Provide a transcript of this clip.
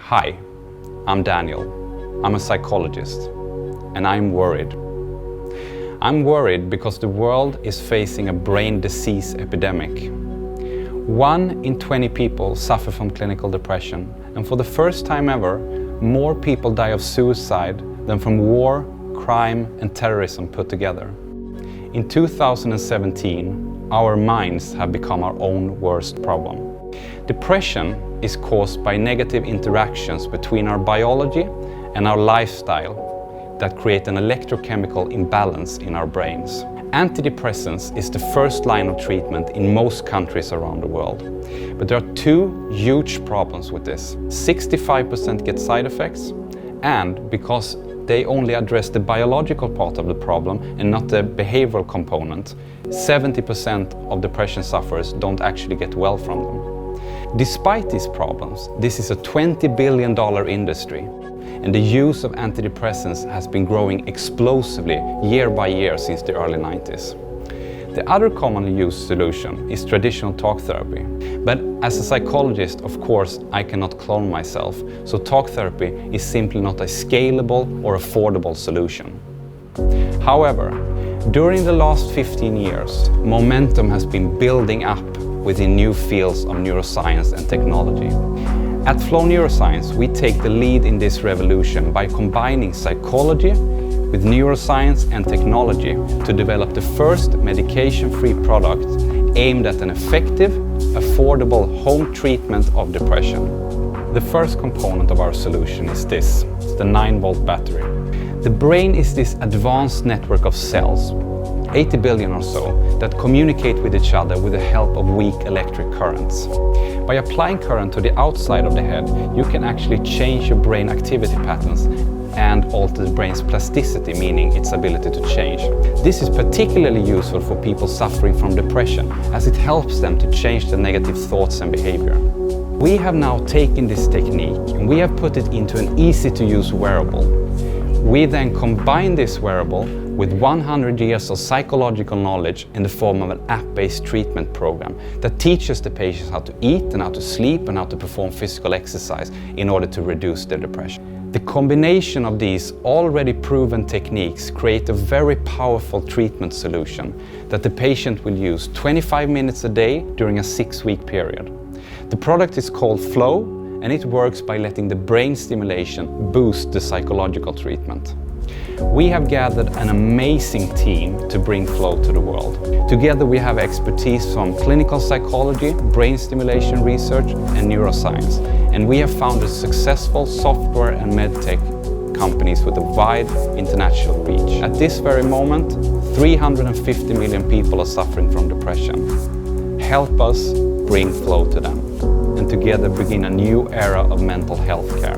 Hi, I'm Daniel. I'm a psychologist, and I'm worried. I'm worried because the world is facing a brain disease epidemic. 1 in 20 people suffer from clinical depression, and for the first time ever, more people die of suicide than from war, crime, and terrorism put together. In 2017, our minds have become our own worst problem. Depression is caused by negative interactions between our biology and our lifestyle that create an electrochemical imbalance in our brains. Antidepressants is the first line of treatment in most countries around the world. But there are 2 huge problems with this. 65% get side effects, and because they only address the biological part of the problem and not the behavioral component, 70% of depression sufferers don't actually get well from them. Despite these problems, this is a $20 billion industry, and the use of antidepressants has been growing explosively year by year since the early 90s. The other commonly used solution is traditional talk therapy. But as a psychologist, of course, I cannot clone myself, so talk therapy is simply not a scalable or affordable solution. However, during the last 15 years, momentum has been building up within new fields of neuroscience and technology. At Flow Neuroscience, we take the lead in this revolution by combining psychology with neuroscience and technology to develop the first medication-free product aimed at an effective, affordable home treatment of depression. The first component of our solution is this, the 9-volt battery. The brain is this advanced network of cells, 80 billion or so, that communicate with each other with the help of weak electric currents. By applying current to the outside of the head, you can actually change your brain activity patterns and alter the brain's plasticity, meaning its ability to change. This is particularly useful for people suffering from depression, as it helps them to change their negative thoughts and behavior. We have now taken this technique and we have put it into an easy-to-use wearable. We then combine this wearable with 100 years of psychological knowledge in the form of an app-based treatment program that teaches the patients how to eat and how to sleep and how to perform physical exercise in order to reduce their depression. The combination of these already proven techniques create a very powerful treatment solution that the patient will use 25 minutes a day during a 6-week period. The product is called Flow, and it works by letting the brain stimulation boost the psychological treatment. We have gathered an amazing team to bring Flow to the world. Together we have expertise from clinical psychology, brain stimulation research, and neuroscience. And we have founded successful software and medtech companies with a wide international reach. At this very moment, 350 million people are suffering from depression. Help us bring Flow to them, and together begin a new era of mental health care.